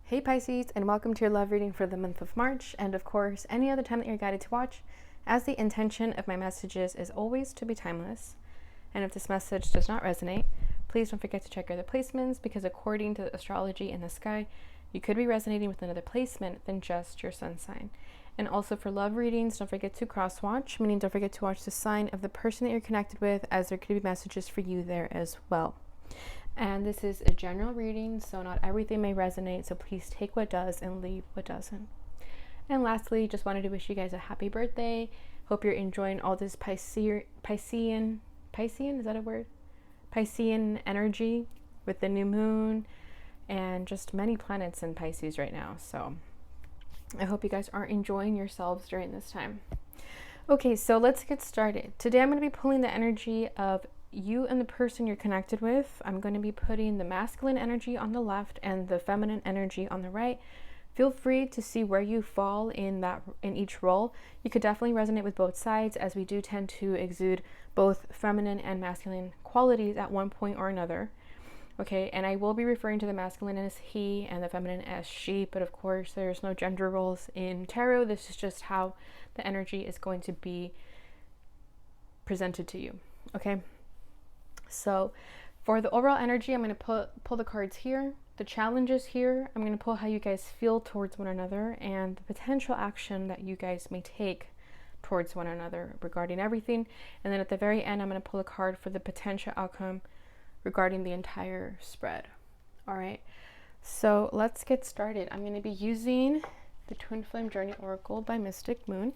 Hey Pisces, and welcome to your love reading for the month of March, and of course, any other time that you're guided to watch, as the intention of my messages is always to be timeless. And if this message does not resonate, please don't forget to check your other placements, because according to the astrology in the sky, you could be resonating with another placement than just your sun sign. And also for love readings, don't forget to cross watch, meaning don't forget to watch the sign of the person that you're connected with, as there could be messages for you there as well. And this is a general reading, so not everything may resonate, so please take what does and leave what doesn't. And lastly, just wanted to wish you guys a happy birthday. Hope you're enjoying all this Piscean, is that a word? Piscean energy with the new moon and just many planets in Pisces right now. So I hope you guys are enjoying yourselves during this time. Okay, so let's get started. Today I'm going to be pulling the energy of you and the person you're connected with. I'm going to be putting the masculine energy on the left and the feminine energy on the right. Feel free to see where you fall in each role. You could definitely resonate with both sides, as we do tend to exude both feminine and masculine qualities at one point or another. Okay, and I will be referring to the masculine as he and the feminine as she, but of course there's no gender roles in tarot. This is just how the energy is going to be presented to you. Okay, so for the overall energy, I'm going to pull the cards here, the challenges here. I'm going to pull how you guys feel towards one another and the potential action that you guys may take towards one another regarding everything. And then at the very end, I'm going to pull a card for the potential outcome regarding the entire spread. All right, so let's get started. I'm going to be using the Twin Flame Journey Oracle by Mystic Moon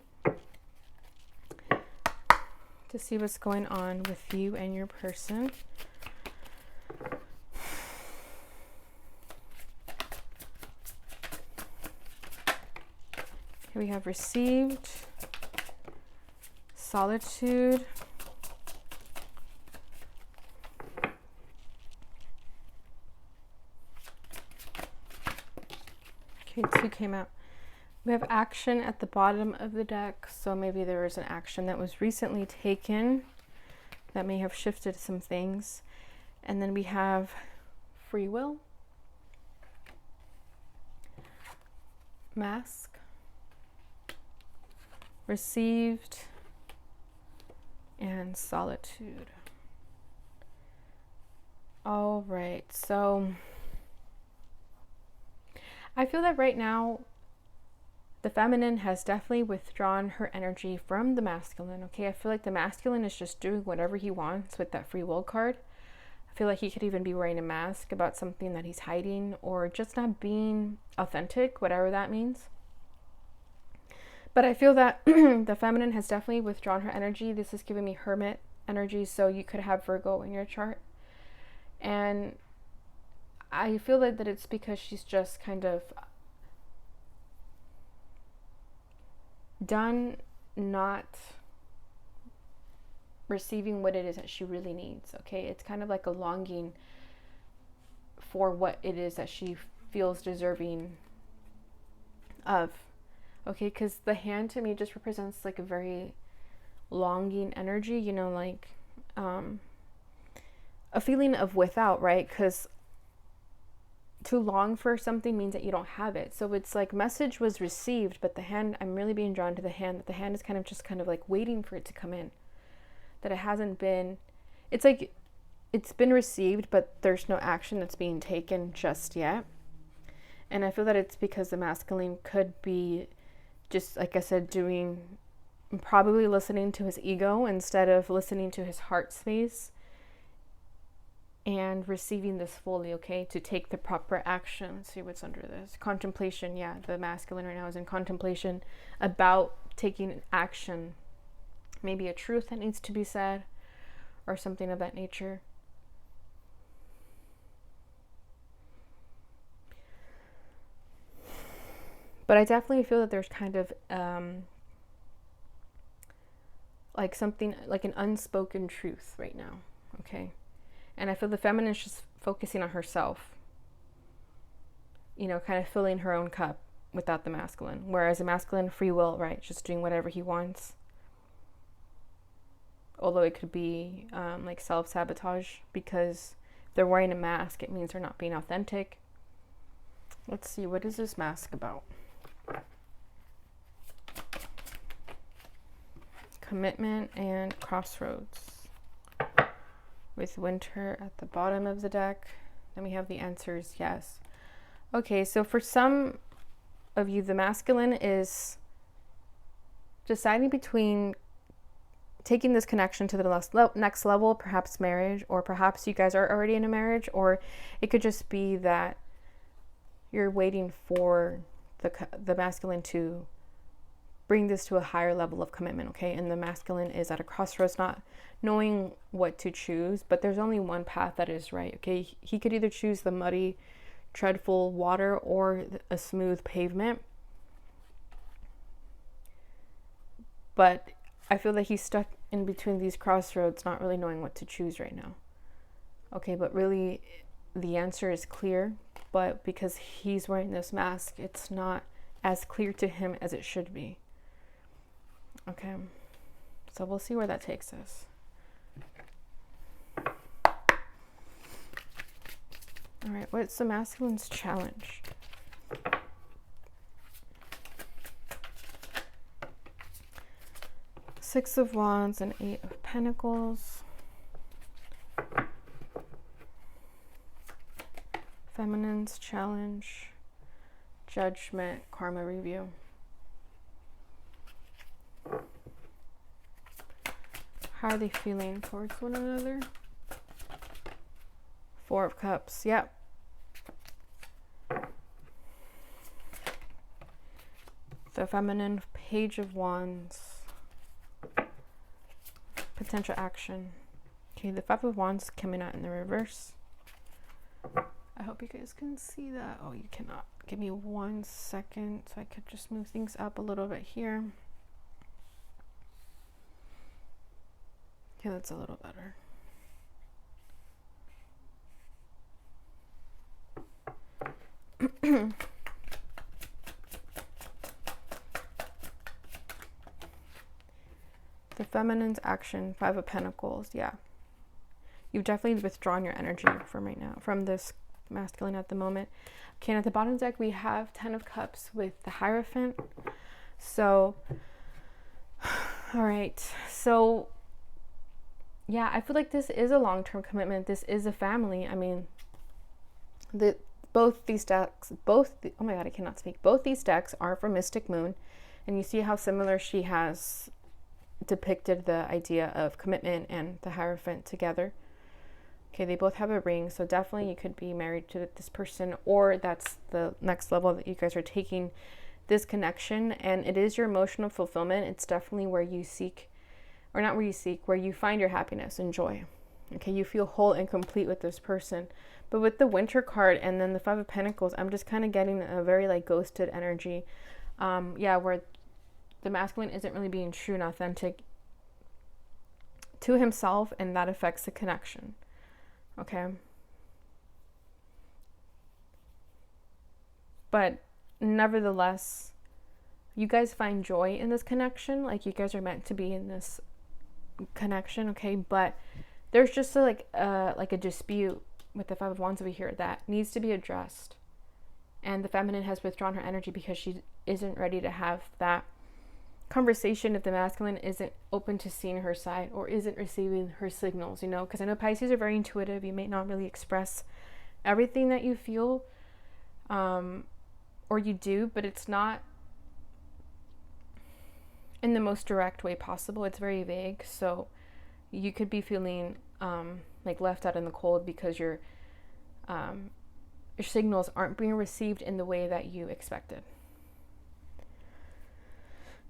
to see what's going on with you and your person. Here we have received, solitude, okay, 2 came out. We have action at the bottom of the deck, so maybe there was an action that was recently taken that may have shifted some things. And then we have free will, mask, received, and solitude. All right, so I feel that right now the feminine has definitely withdrawn her energy from the masculine. Okay, I feel like the masculine is just doing whatever he wants with that free will card. I feel like he could even be wearing a mask about something that he's hiding, or just not being authentic, whatever that means. But I feel that the feminine has definitely withdrawn her energy. This is giving me hermit energy, so you could have Virgo in your chart. And I feel that it's because she's just kind of done not receiving what it is that she really needs. Okay, it's kind of like a longing for what it is that she feels deserving of. Okay, because the hand to me just represents like a very longing energy, you know, like a feeling of without, right? Because to long for something means that you don't have it. So it's like message was received, but the hand, I'm really being drawn to the hand, that the hand is kind of like waiting for it to come in. That it hasn't been, it's like it's been received, but there's no action that's being taken just yet. And I feel that it's because the masculine could be just, like I said, probably listening to his ego instead of listening to his heart space and receiving this fully, okay, to take the proper action. Let's see what's under this. Contemplation, yeah, the masculine right now is in contemplation about taking action. Maybe a truth that needs to be said or something of that nature. But I definitely feel that there's kind of like something, like an unspoken truth right now, okay? And I feel the feminine is just focusing on herself, you know, kind of filling her own cup without the masculine. Whereas the masculine, free will, right, just doing whatever he wants. Although it could be like self-sabotage, because if they're wearing a mask, it means they're not being authentic. Let's see, what is this mask about? Commitment and crossroads. With winter at the bottom of the deck. Then we have the answers, yes. Okay, so for some of you, the masculine is deciding between taking this connection to the next level, perhaps marriage, or perhaps you guys are already in a marriage, or it could just be that you're waiting for the masculine to bring this to a higher level of commitment, okay? And the masculine is at a crossroads, not knowing what to choose, but there's only one path that is right, okay? He could either choose the muddy, treadful water or a smooth pavement. But I feel that he's stuck in between these crossroads, not really knowing what to choose right now. Okay, but really the answer is clear, but because he's wearing this mask, it's not as clear to him as it should be. Okay, so we'll see where that takes us. All right, what's the masculine's challenge? Six of Wands and Eight of Pentacles. Feminine's challenge, judgment, karma review. How are they feeling towards one another? Four of Cups, yep. The feminine, Page of Wands. Potential action. Okay, the Five of Wands coming out in the reverse. I hope you guys can see that. Oh, you cannot. Give me 1 second so I could just move things up a little bit here. Okay, that's a little better. The feminine's action, Five of Pentacles, yeah. You've definitely withdrawn your energy from right now, from this masculine at the moment. Okay, and at the bottom deck, we have 10 of Cups with the Hierophant. So, all right. So, yeah, I feel like this is a long-term commitment. This is a family. I mean, both these decks, oh my God, I cannot speak. Both these decks are from Mystic Moon. And you see how similar she has depicted the idea of commitment and the Hierophant together. Okay, they both have a ring, so definitely you could be married to this person, or that's the next level that you guys are taking this connection, and it is your emotional fulfillment. It's definitely where you seek, or not where you seek, where you find your happiness and joy. Okay, you feel whole and complete with this person. But with the Winter card and then the Five of Pentacles, I'm just kind of getting a very like ghosted energy. Yeah, where the masculine isn't really being true and authentic to himself, and that affects the connection. Okay. But nevertheless, you guys find joy in this connection. Like, you guys are meant to be in this connection, okay? But there's just like a dispute with the Five of Wands over here that needs to be addressed. And the feminine has withdrawn her energy because she isn't ready to have that conversation if the masculine isn't open to seeing her side or isn't receiving her signals, you know, because I know Pisces are very intuitive. You may not really express everything that you feel, or you do, but it's not in the most direct way possible. It's very vague, so you could be feeling like left out in the cold because your signals aren't being received in the way that you expected.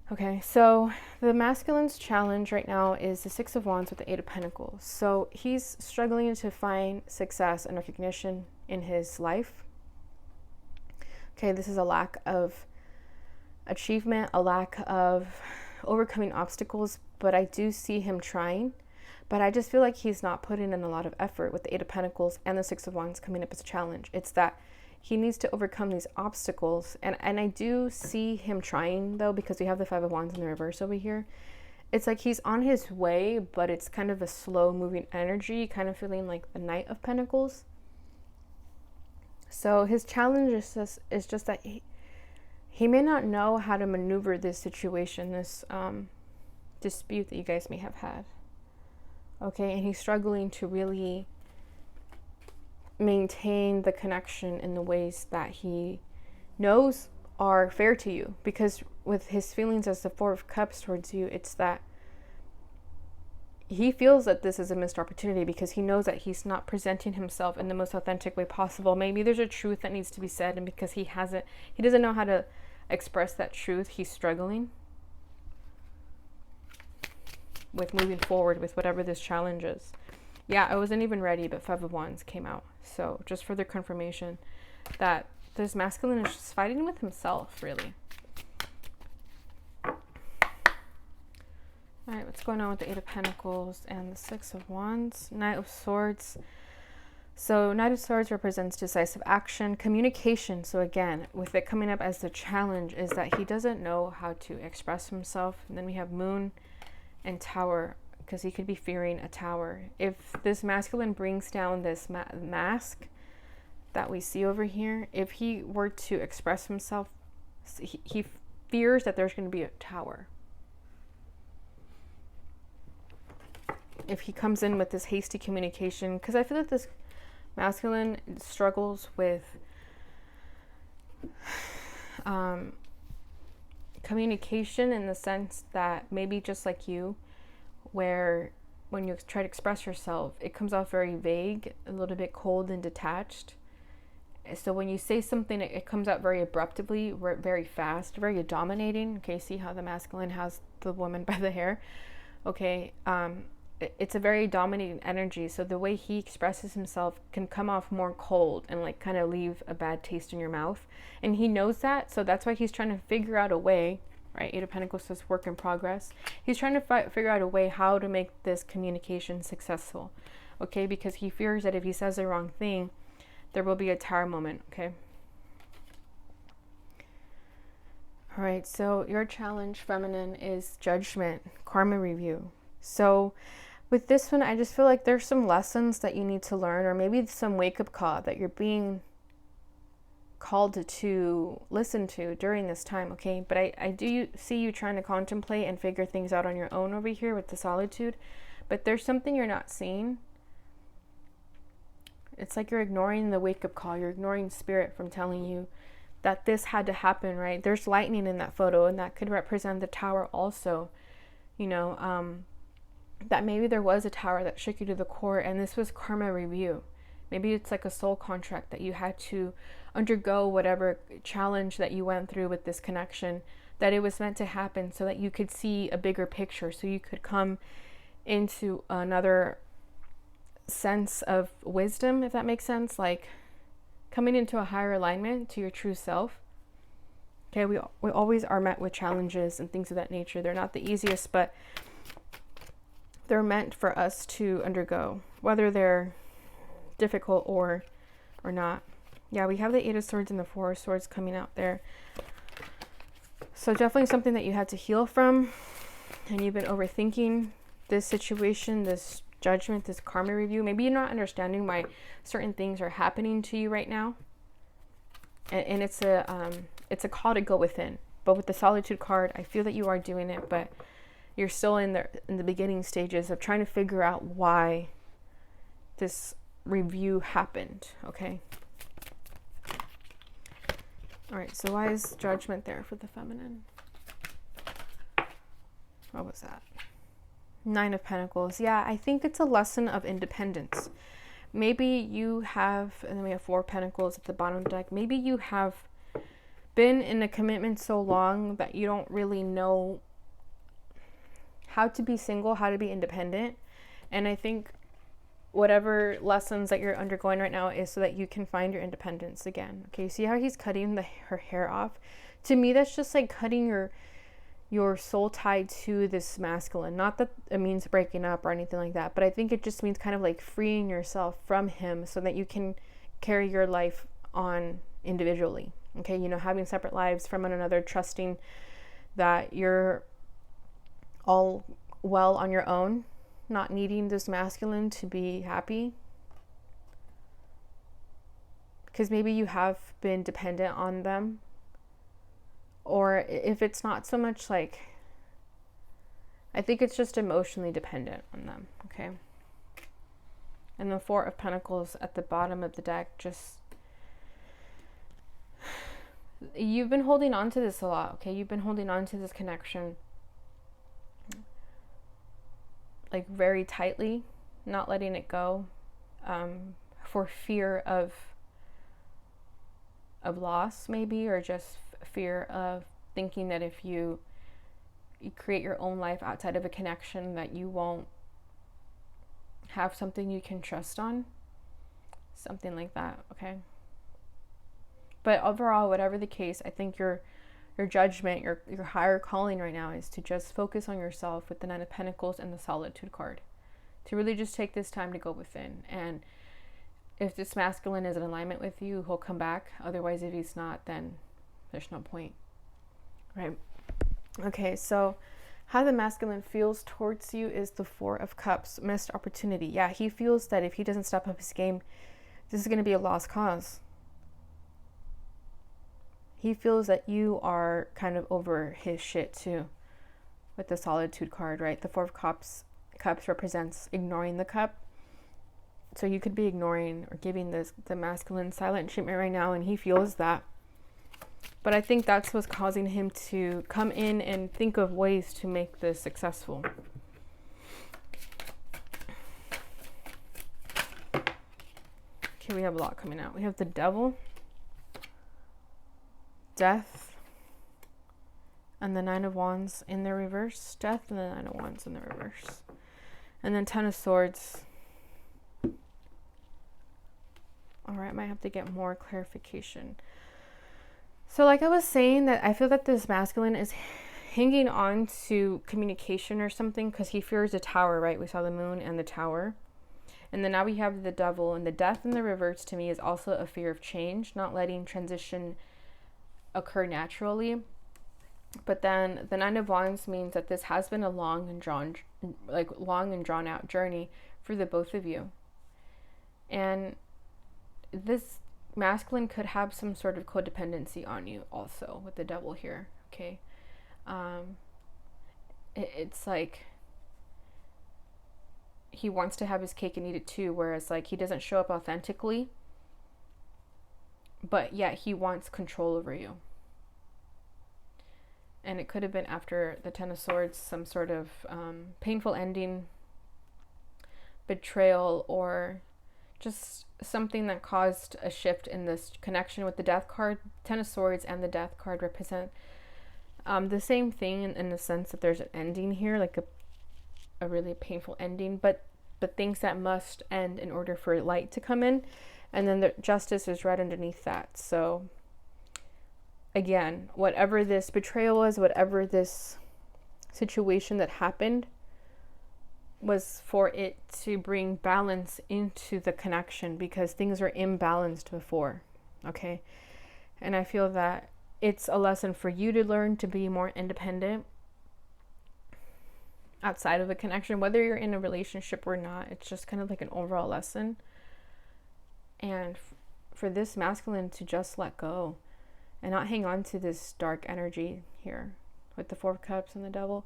Okay, so the masculine's challenge right now is the Six of Wands with the Eight of Pentacles. So he's struggling to find success and recognition in his life. Okay, this is a lack of achievement, a lack of overcoming obstacles, but I do see him trying. But I just feel like he's not putting in a lot of effort with the Eight of Pentacles and the Six of Wands coming up as a challenge. It's that he needs to overcome these obstacles. And I do see him trying, though, because we have the Five of Wands in the reverse over here. It's like he's on his way, but it's kind of a slow-moving energy, kind of feeling like the Knight of Pentacles. So his challenge is just that he may not know how to maneuver this situation, this dispute that you guys may have had. Okay, and he's struggling to really maintain the connection in the ways that he knows are fair to you. Because with his feelings as the Four of Cups towards you, it's that he feels that this is a missed opportunity because he knows that he's not presenting himself in the most authentic way possible. Maybe there's a truth that needs to be said, and because he doesn't know how to express that truth, he's struggling with moving forward with whatever this challenge is. Yeah, I wasn't even ready, but Five of Wands came out. So just further confirmation that this masculine is just fighting with himself, really. All right, what's going on with the Eight of Pentacles and the Six of Wands? Knight of Swords. So Knight of Swords represents decisive action, communication. So again, with it coming up as the challenge is that he doesn't know how to express himself. And then we have Moon and Tower, because he could be fearing a tower. If this masculine brings down this mask that we see over here, if he were to express himself, he fears that there's going to be a tower. If he comes in with this hasty communication, because I feel that this masculine struggles with communication in the sense that maybe just like you, where when you try to express yourself, it comes off very vague, a little bit cold and detached. So when you say something, it comes out very abruptly, very fast, very dominating. Okay, see how the masculine has the woman by the hair? Okay, it's a very dominating energy. So the way he expresses himself can come off more cold and like kind of leave a bad taste in your mouth. And he knows that. So that's why he's trying to figure out a way, right? Eight of Pentacles says work in progress. He's trying to figure out a way how to make this communication successful. Okay, because he fears that if he says the wrong thing, there will be a tower moment. Okay. All right. So your challenge, feminine, is judgment, karma review. So with this one, I just feel like there's some lessons that you need to learn, or maybe some wake-up call that you're being called to listen to during this time, okay? But I do see you trying to contemplate and figure things out on your own over here with the solitude, but there's something you're not seeing. It's like you're ignoring the wake-up call. You're ignoring spirit from telling you that this had to happen, right? There's lightning in that photo, and that could represent the tower also, you know, that maybe there was a tower that shook you to the core, and this was karma review. Maybe it's like a soul contract that you had to undergo, whatever challenge that you went through with this connection, that it was meant to happen so that you could see a bigger picture, so you could come into another sense of wisdom, if that makes sense, like coming into a higher alignment to your true self. Okay, we always are met with challenges and things of that nature. They're not the easiest, but they're meant for us to undergo, whether they're difficult or not. Yeah, we have the Eight of Swords and the Four of Swords coming out there. So definitely something that you had to heal from, and you've been overthinking this situation, this judgment, this karma review. Maybe you're not understanding why certain things are happening to you right now. And it's a call to go within. But with the Solitude card, I feel that you are doing it, but you're still in the beginning stages of trying to figure out why this review happened, okay? All right, so why is judgment there for the feminine? What was that? Nine of Pentacles. Yeah, I think it's a lesson of independence. Maybe you have, and then we have Four of Pentacles at the bottom of the deck. Maybe you have been in a commitment so long that you don't really know how to be single, how to be independent. And I think whatever lessons that you're undergoing right now is so that you can find your independence again. Okay, see how he's cutting her hair off? To me, that's just like cutting your soul tied to this masculine. Not that it means breaking up or anything like that, but I think it just means kind of like freeing yourself from him so that you can carry your life on individually. Okay, you know, having separate lives from one another, trusting that you're all well on your own, not needing this masculine to be happy. because maybe you have been dependent on them, or if it's not so much like, I think it's just emotionally dependent on them, okay? And the Four of Pentacles at the bottom of the deck, just, you've been holding on to this a lot, okay? You've been holding on to this connection like very tightly, not letting it go, for fear of loss maybe, or just fear of thinking that if you create your own life outside of a connection that you won't have something you can trust on, something like that, okay? But overall, whatever the case, I think your judgment, your higher calling right now is to just focus on yourself with the Nine of Pentacles and the Solitude card, to really just take this time to go within. And if this masculine is in alignment with you, he'll come back. Otherwise, if he's not, then there's no point, right? Okay, so how the masculine feels towards you is the Four of Cups, missed opportunity. Yeah, he feels that if he doesn't step up his game, this is going to be a lost cause. He feels that you are kind of over his shit too, with the Solitude card, right? The Four of Cups represents ignoring the cup. So you could be ignoring or giving the masculine silent treatment right now, and he feels that. But I think that's what's causing him to come in and think of ways to make this successful. Okay, we have a lot coming out. We have the Devil, Death, and the Nine of Wands in the reverse. Death and the Nine of Wands in the reverse. And then Ten of Swords. Alright, might have to get more clarification. So like I was saying, that I feel that this masculine is hanging on to communication or something because he fears the Tower, right? We saw the Moon and the Tower. And then now we have the Devil, and the Death in the reverse to me is also a fear of change, not letting transition occur naturally. But then the Nine of Wands means that this has been a long and drawn out journey for the both of you. And this masculine could have some sort of codependency on you also with the Devil here, okay? It's like he wants to have his cake and eat it too, whereas like he doesn't show up authentically, but yet he wants control over you. And it could have been after the Ten of Swords, some sort of painful ending, betrayal, or just something that caused a shift in this connection. With the Death card, Ten of Swords and the Death card represent the same thing in the sense that there's an ending here, like a really painful ending, but things that must end in order for light to come in. And then the Justice is right underneath that. So again, whatever this betrayal was, whatever this situation that happened, was for it to bring balance into the connection, because things were imbalanced before, okay? And I feel that it's a lesson for you to learn to be more independent outside of a connection, whether you're in a relationship or not. It's just kind of like an overall lesson. And for this masculine to just let go and not hang on to this dark energy here with the Four of Cups and the Devil.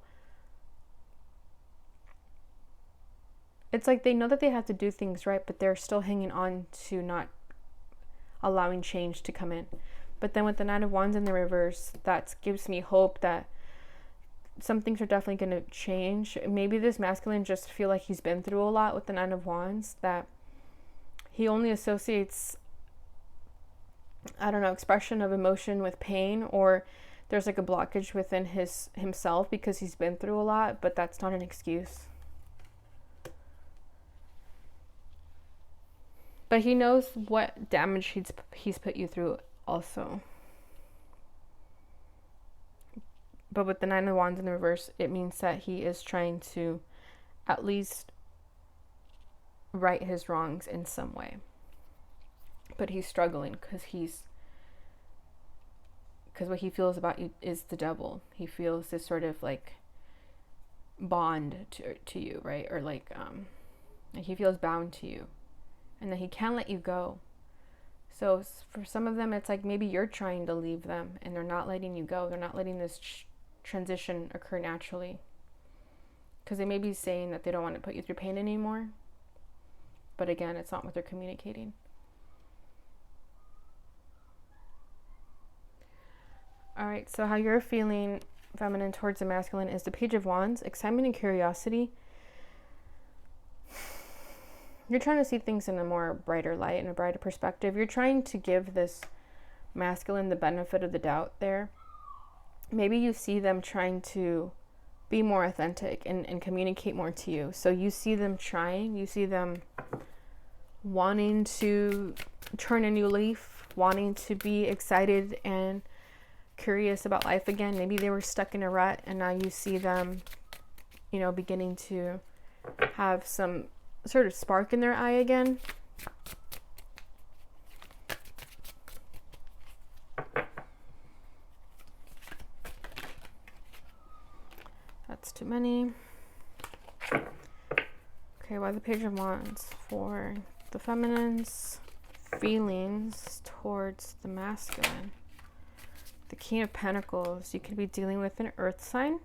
It's like they know that they have to do things right, but they're still hanging on to not allowing change to come in. But then with the Nine of Wands in the reverse, that gives me hope that some things are definitely going to change. Maybe this masculine just feel like he's been through a lot with the Nine of Wands, that he only associates, I don't know, expression of emotion with pain, or there's like a blockage within himself because he's been through a lot, but that's not an excuse. But he knows what damage he's put you through also. But with the Nine of Wands in the reverse, it means that he is trying to at least right his wrongs in some way. But he's struggling because what he feels about you is the Devil. He feels this sort of like bond to you, right? Or like he feels bound to you. And that he can't let you go. So for some of them, it's like maybe you're trying to leave them and they're not letting you go. They're not letting this transition occur naturally. Because they may be saying that they don't want to put you through pain anymore. But again, it's not what they're communicating. All right, so how you're feeling feminine towards the masculine is the Page of Wands, excitement and curiosity. You're trying to see things in a more brighter light and a brighter perspective. You're trying to give this masculine the benefit of the doubt there. Maybe you see them trying to be more authentic and communicate more to you. So you see them trying, you see them wanting to turn a new leaf, wanting to be excited and curious about life again. Maybe they were stuck in a rut and now you see them, you know, beginning to have some sort of spark in their eye again. That's too many. Okay, why the Page of Wands for the feminine's feelings towards the masculine? The King of Pentacles, you could be dealing with an earth sign.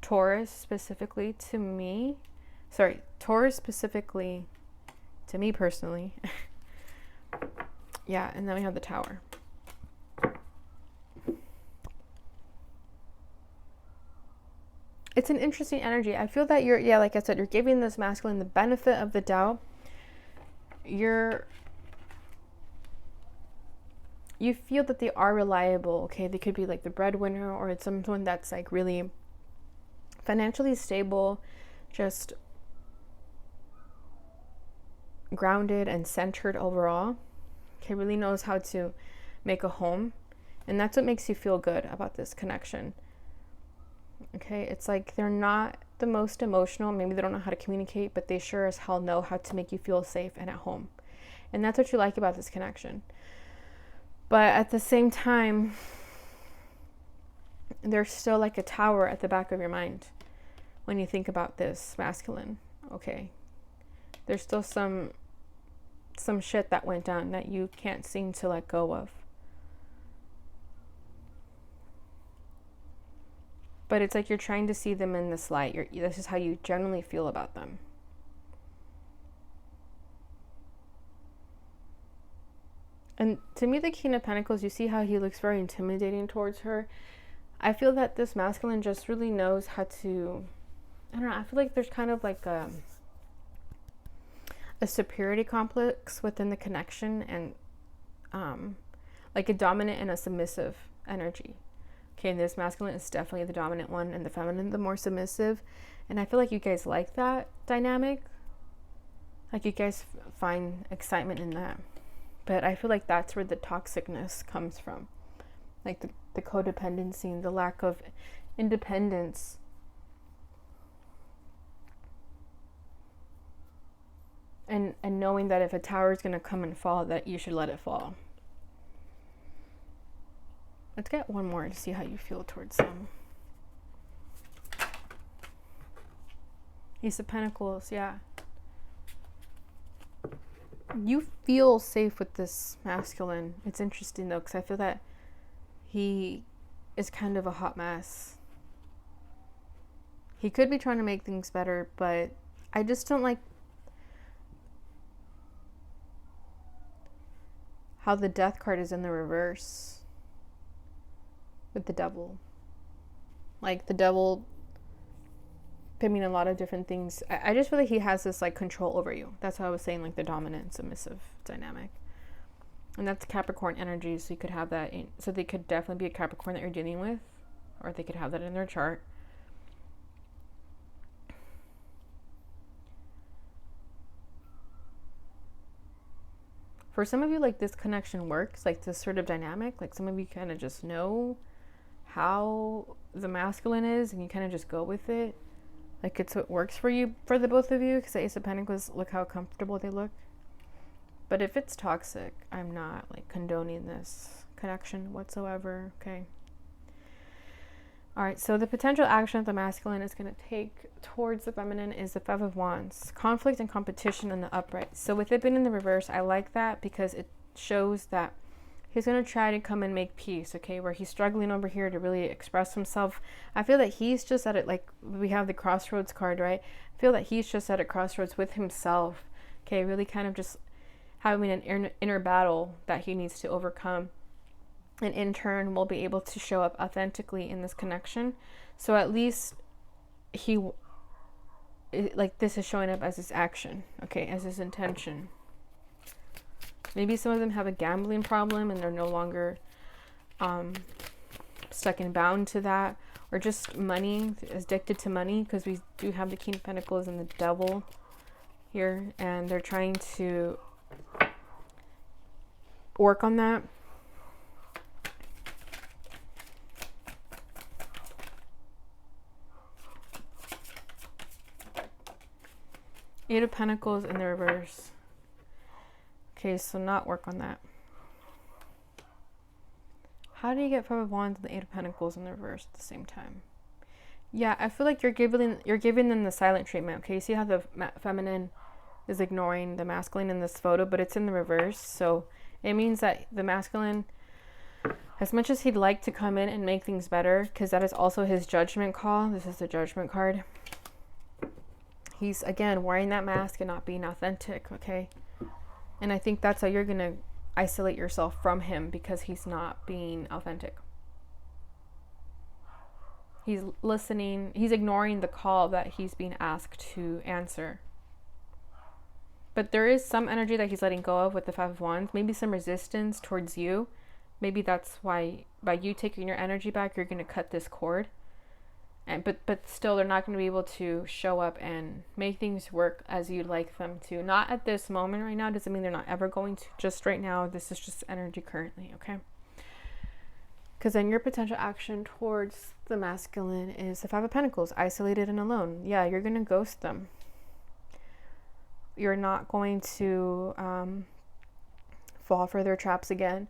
Taurus specifically to me. Sorry, Taurus specifically to me personally. Yeah, and then we have the Tower. It's an interesting energy. I feel that you're, yeah, like I said, you're giving this masculine the benefit of the doubt. You feel that they are reliable, okay? They could be like the breadwinner, or it's someone that's like really financially stable, just grounded and centered overall. Okay, really knows how to make a home. And that's what makes you feel good about this connection. Okay, it's like they're not the most emotional. Maybe they don't know how to communicate, but they sure as hell know how to make you feel safe and at home. And that's what you like about this connection. But at the same time, there's still like a tower at the back of your mind when you think about this masculine. Okay, there's still some shit that went down that you can't seem to let go of. But it's like you're trying to see them in this light. This is how you generally feel about them. And to me, the King of Pentacles, you see how he looks very intimidating towards her. I feel that this masculine just really knows how to, I don't know, I feel like there's kind of like a superiority complex within the connection, and like a dominant and a submissive energy. Okay, this masculine is definitely the dominant one and the feminine the more submissive. And I feel like you guys like that dynamic. Like you guys find excitement in that. But I feel like that's where the toxicness comes from. Like the codependency and the lack of independence. And knowing that if a tower is going to come and fall, that you should let it fall. Let's get one more to see how you feel towards them. Ace of Pentacles, yeah. You feel safe with this masculine. It's interesting though, because I feel that he is kind of a hot mess. He could be trying to make things better, but I just don't like how the Death card is in the reverse with the Devil. Like the Devil could mean a lot of different things. I just feel like he has this like control over you. That's how I was saying, like the dominant and submissive dynamic. And that's Capricorn energy, so you could have that so they could definitely be a Capricorn that you're dealing with, or they could have that in their chart. For some of you, like this connection works, like this sort of dynamic, like some of you kind of just know how the masculine is and you kind of just go with it. Like it's what works for you, for the both of you, because the Ace of Pentacles, look how comfortable they look. But if it's toxic, I'm not like condoning this connection whatsoever, okay? All right, so the potential action that the masculine is going to take towards the feminine is the Five of Wands. Conflict and competition in the upright. So with it being in the reverse, I like that because shows that he's going to try to come and make peace, okay, where he's struggling over here to really express himself. I feel that he's just at it, like we have the crossroads card, right? I feel that he's just at a crossroads with himself, okay, really kind of just having an inner battle that he needs to overcome. And in turn, will be able to show up authentically in this connection. So at least like this is showing up as his action, okay, as his intention. Maybe some of them have a gambling problem and they're no longer stuck and bound to that, or just money, addicted to money, because we do have the King of Pentacles and the Devil here, and they're trying to work on that. Eight of Pentacles in the reverse. Okay, so not work on that. How do you get Five of Wands and the Eight of Pentacles in the reverse at the same time? Yeah, I feel like you're giving them the silent treatment. Okay, you see how the feminine is ignoring the masculine in this photo, but it's in the reverse. So it means that the masculine, as much as he'd like to come in and make things better, because that is also his judgment call. This is the Judgment card. He's, again, wearing that mask and not being authentic, okay? And I think that's how you're going to isolate yourself from him, because he's not being authentic. He's listening. He's ignoring the call that he's being asked to answer. But there is some energy that he's letting go of with the Five of Wands. Maybe some resistance towards you. Maybe that's why, by you taking your energy back, you're going to cut this cord. But still, they're not going to be able to show up and make things work as you'd like them to. Not at this moment right now. Doesn't mean they're not ever going to. Just right now, this is just energy currently, okay? Because then your potential action towards the masculine is the Five of Pentacles, isolated and alone. Yeah, you're going to ghost them. You're not going to fall for their traps again.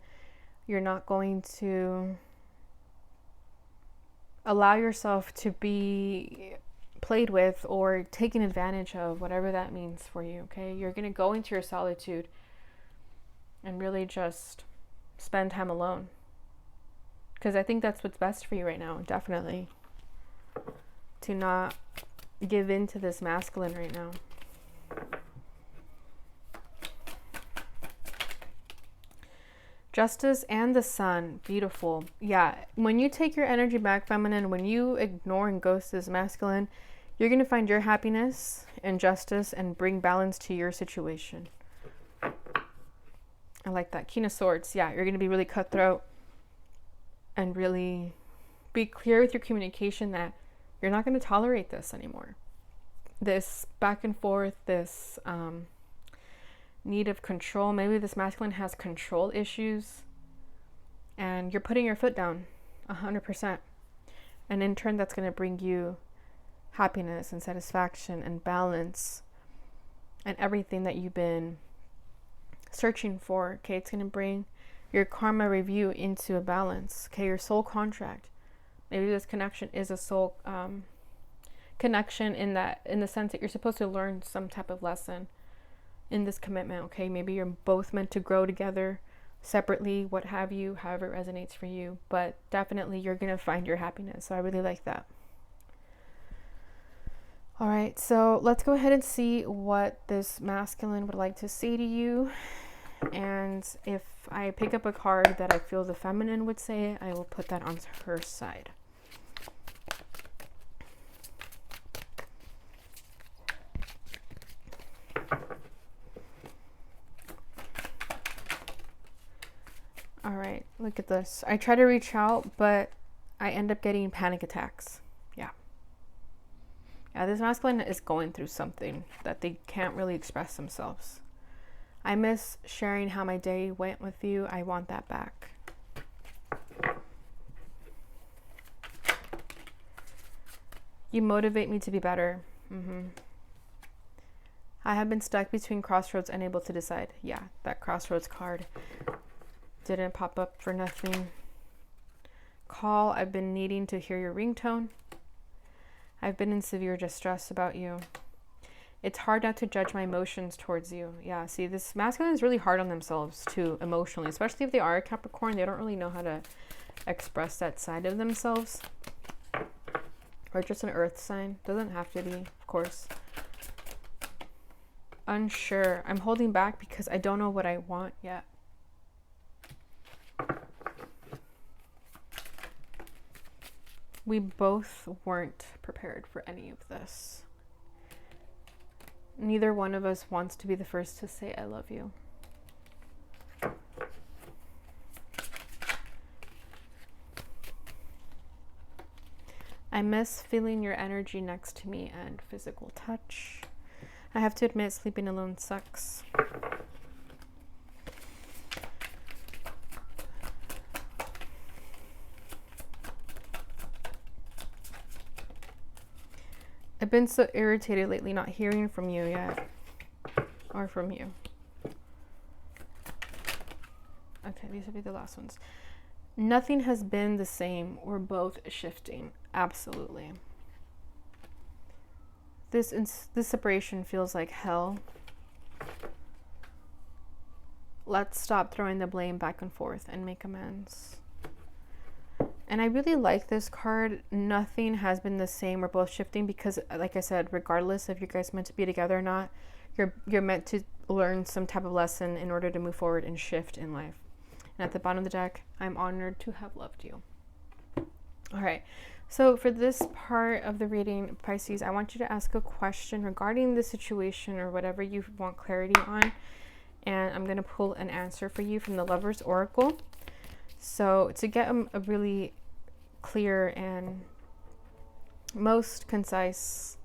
You're not going to allow yourself to be played with or taken advantage of, whatever that means for you, okay? You're going to go into your solitude and really just spend time alone. Because I think that's what's best for you right now, definitely. To not give in to this masculine right now. Justice and the Sun, beautiful. Yeah, when you take your energy back, feminine, when you ignore and ghost this masculine, you're going to find your happiness and justice and bring balance to your situation. I like that. King of Swords, yeah, you're going to be really cutthroat and really be clear with your communication that you're not going to tolerate this anymore. This back and forth, this need of control. Maybe this masculine has control issues and you're putting your foot down 100%. And in turn, that's going to bring you happiness and satisfaction and balance and everything that you've been searching for. Okay, it's going to bring your karma review into a balance. Okay, your soul contract. Maybe this connection is a soul connection in the sense that you're supposed to learn some type of lesson in this commitment, okay? Maybe you're both meant to grow together, separately, what have you, however it resonates for you. But definitely you're going to find your happiness. So I really like that. All right, so let's go ahead and see what this masculine would like to say to you. And if I pick up a card that I feel the feminine would say, I will put that on her side. All right, look at this. I try to reach out, but I end up getting panic attacks. Yeah, this masculine is going through something that they can't really express themselves. I miss sharing how my day went with you. I want that back. You motivate me to be better. I have been stuck between crossroads, unable to decide. Yeah, that crossroads card didn't pop up for nothing. Call, I've been needing to hear your ringtone. I've been in severe distress about you. It's hard not to judge my emotions towards you. Yeah, see, this masculine is really hard on themselves too, emotionally, especially if they are a Capricorn. They don't really know how to express that side of themselves. Or just an earth sign. Doesn't have to be, of course. Unsure. I'm holding back because I don't know what I want yet. We both weren't prepared for any of this. Neither one of us wants to be the first to say I love you. I miss feeling your energy next to me and physical touch. I have to admit, sleeping alone sucks. I've been so irritated lately not hearing from you yet. Or from you. Okay, these will be the last ones. Nothing has been the same. We're both shifting. Absolutely. This separation feels like hell. Let's stop throwing the blame back and forth and make amends. And I really like this card. Nothing has been the same. We're both shifting because, like I said, regardless if you guys meant to be together or not, you're meant to learn some type of lesson in order to move forward and shift in life. And at the bottom of the deck, I'm honored to have loved you. All right. So for this part of the reading, Pisces, I want you to ask a question regarding the situation or whatever you want clarity on. And I'm going to pull an answer for you from the Lover's Oracle. So to get a really clear and most concise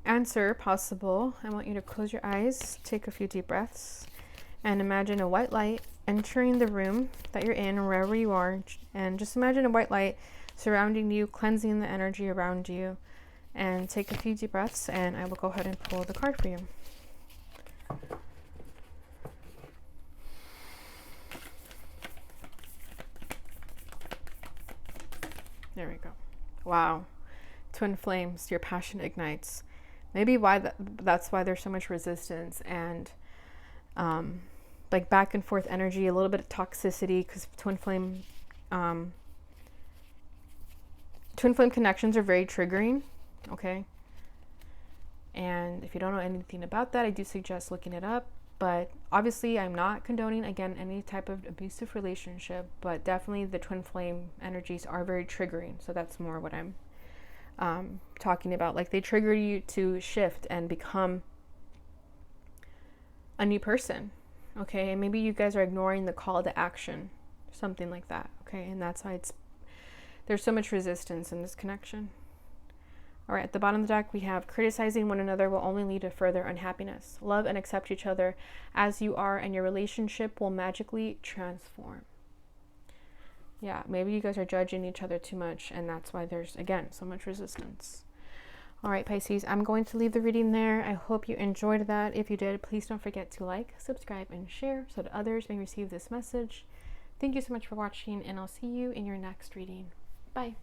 answer possible, I want you to close your eyes, take a few deep breaths, and imagine a white light entering the room that you're in or wherever you are. And just imagine a white light surrounding you, cleansing the energy around you. And take a few deep breaths, and I will go ahead and pull the card for you. There we go. Wow. Twin flames, your passion ignites. Maybe that's why there's so much resistance and like back and forth energy, a little bit of toxicity, because twin flame connections are very triggering. Okay. And if you don't know anything about that, I do suggest looking it up. But obviously, I'm not condoning, again, any type of abusive relationship, but definitely the twin flame energies are very triggering. So that's more what I'm talking about. Like, they trigger you to shift and become a new person. Okay. And maybe you guys are ignoring the call to action, something like that. Okay. And that's why there's so much resistance in this connection. All right, at the bottom of the deck, we have criticizing one another will only lead to further unhappiness. Love and accept each other as you are, and your relationship will magically transform. Yeah, maybe you guys are judging each other too much, and that's why there's, again, so much resistance. All right, Pisces, I'm going to leave the reading there. I hope you enjoyed that. If you did, please don't forget to like, subscribe, and share so that others may receive this message. Thank you so much for watching, and I'll see you in your next reading. Bye.